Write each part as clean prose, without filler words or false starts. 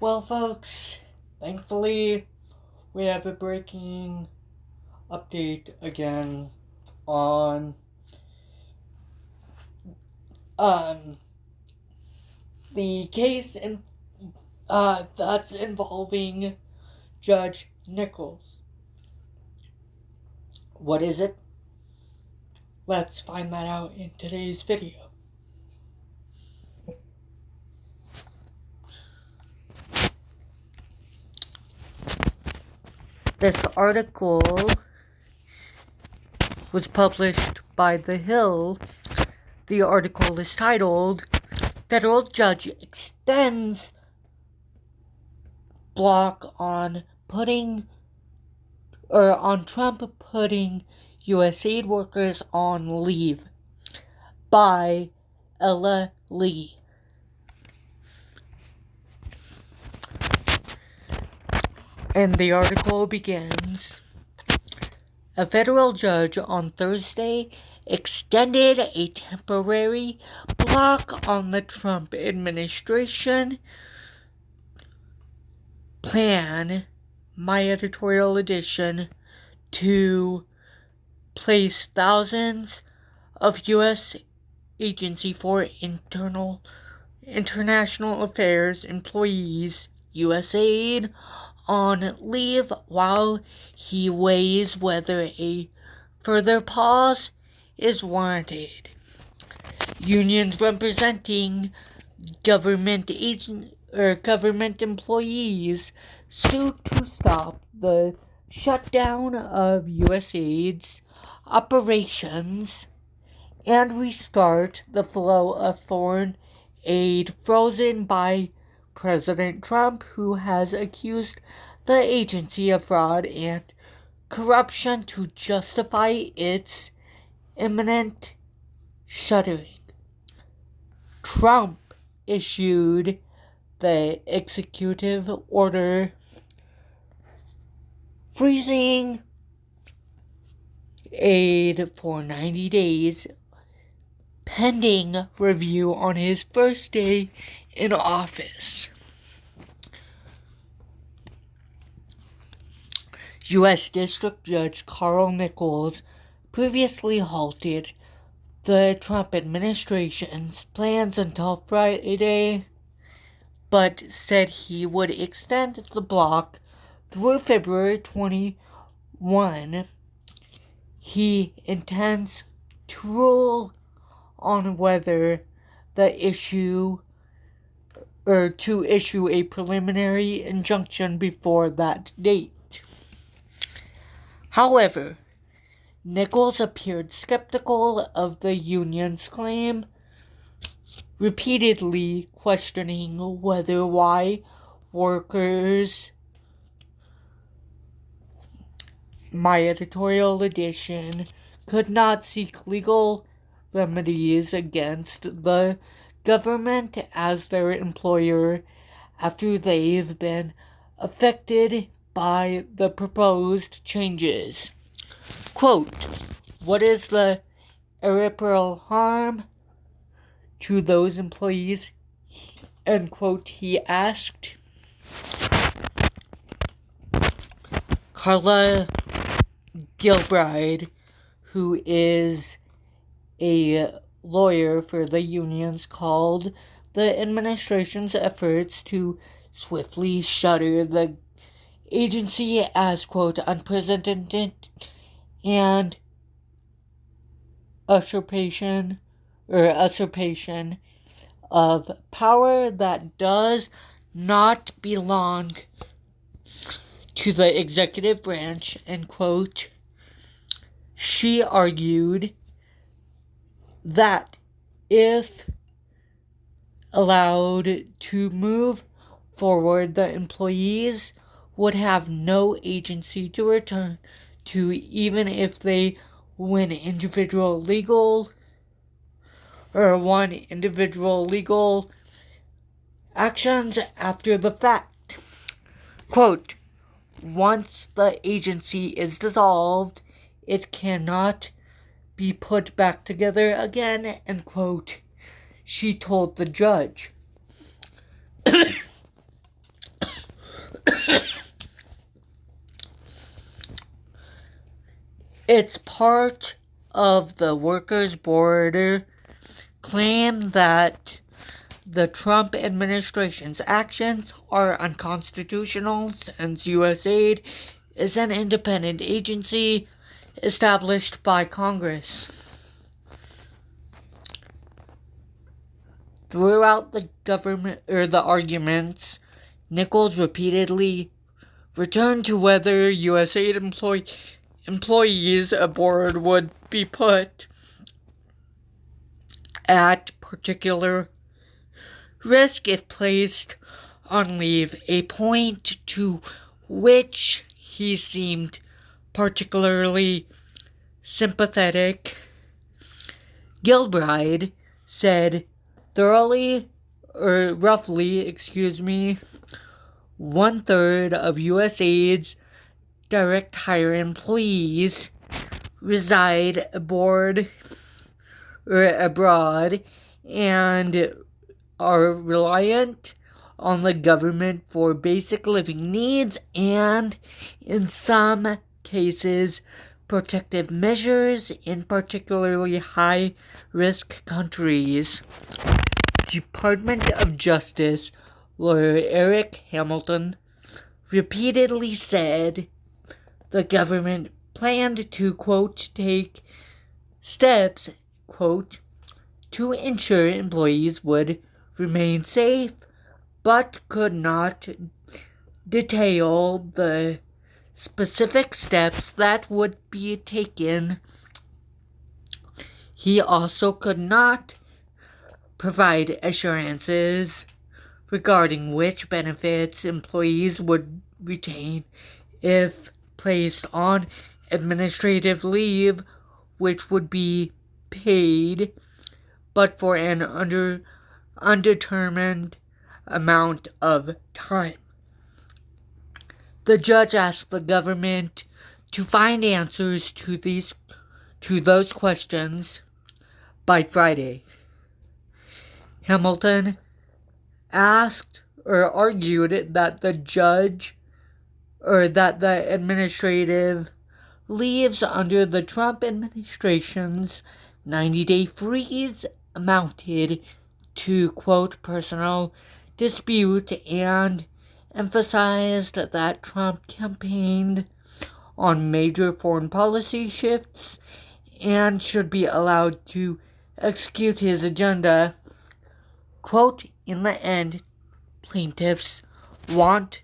Well, folks, thankfully, we have a breaking update again on the case that's involving Judge Nichols. What is it? Let's find that out in today's video. This article was published by The Hill. The article is titled, Federal Judge Extends Block on Trump putting USAID workers on leave, by Ella Lee. And the article begins, a federal judge on Thursday extended a temporary block on the Trump administration plan, my editorial edition, to place thousands of U.S. Agency for International Affairs employees, USAID, on leave while he weighs whether a further pause is warranted. Unions representing government employees sued to stop the shutdown of USAID's operations and restart the flow of foreign aid frozen by President Trump, who has accused the agency of fraud and corruption to justify its imminent shuttering. Trump issued the executive order freezing aid for 90 days, pending review on his first day in office. U.S. District Judge Carl Nichols previously halted the Trump administration's plans until Friday, but said he would extend the block through February 21. He intends to rule on whether to issue a preliminary injunction before that date. However, Nichols appeared skeptical of the union's claim, repeatedly questioning why workers, my editorial edition, could not seek legal remedies against the government as their employer after they've been affected by the proposed changes. Quote, what is the irreparable harm to those employees? End quote, he asked. Carla Gilbride, who is a lawyer for the unions, called the administration's efforts to swiftly shutter the agency as, quote, unprecedented and usurpation of power that does not belong to the executive branch, end quote. She argued that if allowed to move forward, the employees would have no agency to return to, even if they won individual legal actions after the fact. Quote, once the agency is dissolved, it cannot be put back together again, end quote, she told the judge. It's part of the Workers' Board claim that the Trump administration's actions are unconstitutional since USAID is an independent agency established by Congress. Throughout the arguments, Nichols repeatedly returned to whether USAID employees aboard would be put at particular risk if placed on leave, a point to which he seemed particularly sympathetic. Gilbride said roughly, 1/3 of USAID's direct hire employees reside abroad and are reliant on the government for basic living needs and, in some cases, protective measures in particularly high-risk countries. Department of Justice lawyer Eric Hamilton repeatedly said the government planned to, quote, take steps, quote, to ensure employees would remain safe, but could not detail the specific steps that would be taken. He also could not provide assurances regarding which benefits employees would retain if placed on administrative leave, which would be paid, but for an undetermined amount of time. The judge asked the government to find answers to those questions by Friday. Hamilton argued that the administrative leaves under the Trump administration's 90-day freeze amounted to, quote, personal dispute, and emphasized that Trump campaigned on major foreign policy shifts and should be allowed to execute his agenda. Quote, in the end, plaintiffs want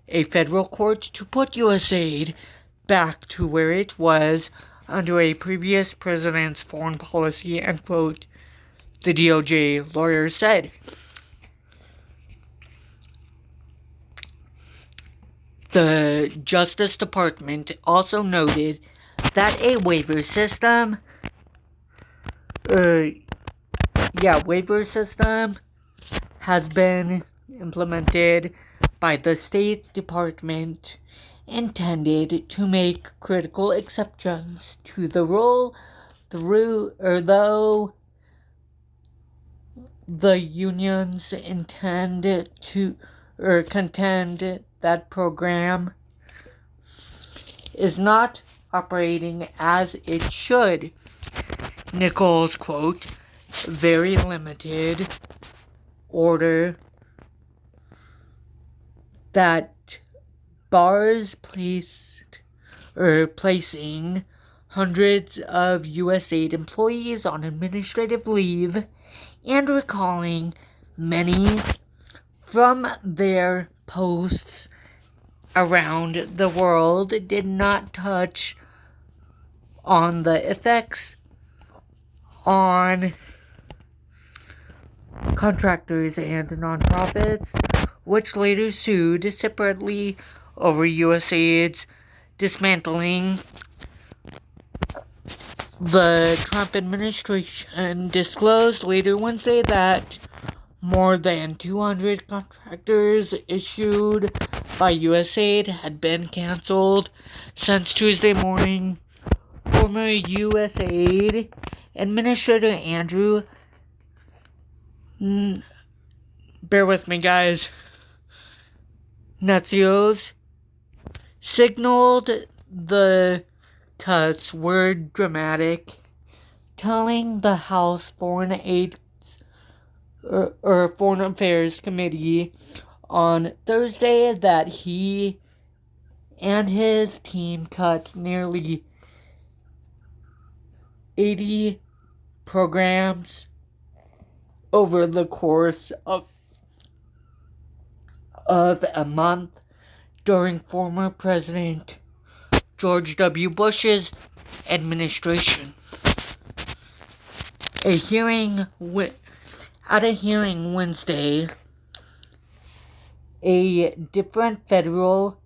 a federal court to put USAID back to where it was under a previous president's foreign policy, end quote, the DOJ lawyer said. The Justice Department also noted that a waiver system has been implemented by the State Department intended to make critical exceptions to the rule though the unions contend that program is not operating as it should. Nichols, quote, very limited order that bars placing hundreds of USAID employees on administrative leave and recalling many from their posts around the world did not touch on the effects on contractors and nonprofits, which later sued separately over USAID's dismantling. The Trump administration disclosed later Wednesday that more than 200 contractors issued by USAID had been canceled since Tuesday morning. Former USAID Administrator Andrew, bear with me guys, Natsios, signaled the cuts were dramatic, telling the House Foreign Affairs Committee on Thursday that he and his team cut nearly 80 programs over the course of a month during former President George W. Bush's administration. At a hearing Wednesday, a different federal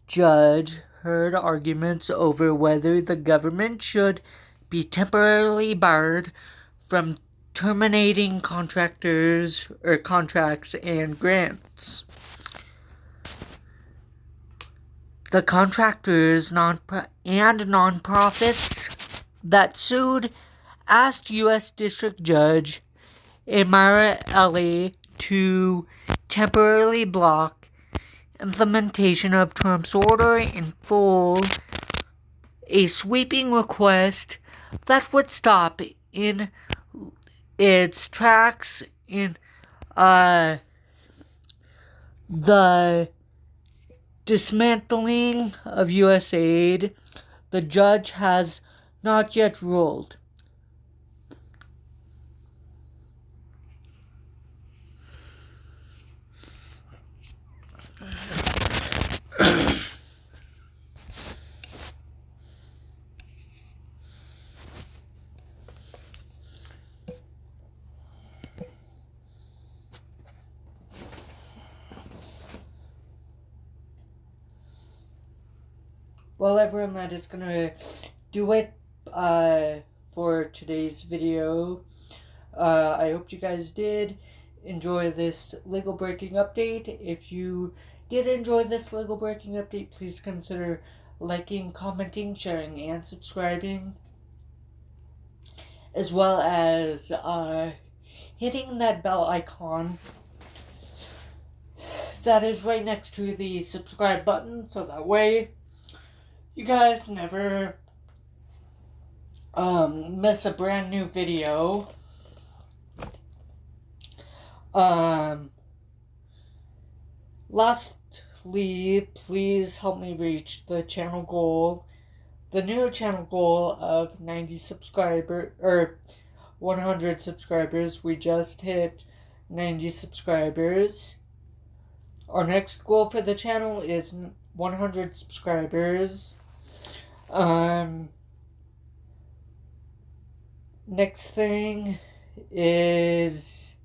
judge heard arguments over whether the government should be temporarily barred from terminating contracts and grants. The contractors and nonprofits that sued asked U.S. District Judge Amara Ellie to temporarily block implementation of Trump's order in full, a sweeping request that would stop in its tracks in the dismantling of USAID. The judge has not yet ruled. Well, everyone, that is gonna do it for today's video. I hope you guys did enjoy this legal breaking update. If you did enjoy this legal breaking update, please consider liking, commenting, sharing, and subscribing, as well as hitting that bell icon that is right next to the subscribe button, so that way you guys never miss a brand new video. Lastly, please help me reach the channel goal, the new channel goal of 100 subscribers. We just hit 90 subscribers. Our next goal for the channel is 100 subscribers. Next thing is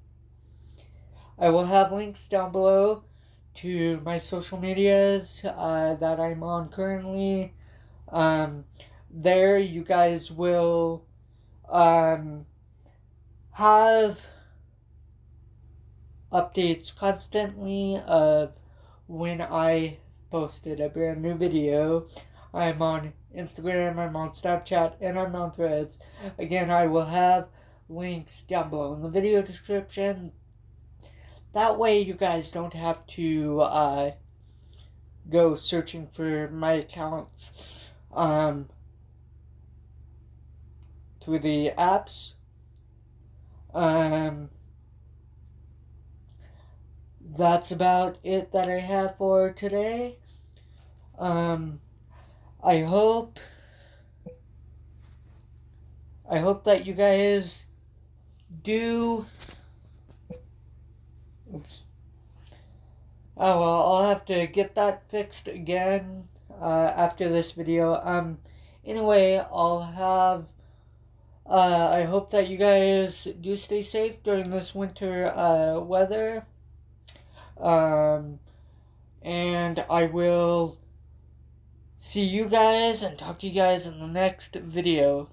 I will have links down below to my social medias that I'm on currently. There you guys will have updates constantly of when I posted a brand new video. I'm on Instagram, I'm on Snapchat, and I'm on Threads. Again, I will have links down below in the video description. That way you guys don't have to go searching for my accounts through the apps. That's about it that I have for today. I hope that you guys do. Oops. Oh well, I'll have to get that fixed again after this video. Anyway, I'll have. I hope that you guys do stay safe during this winter weather. And I will see you guys and talk to you guys in the next video.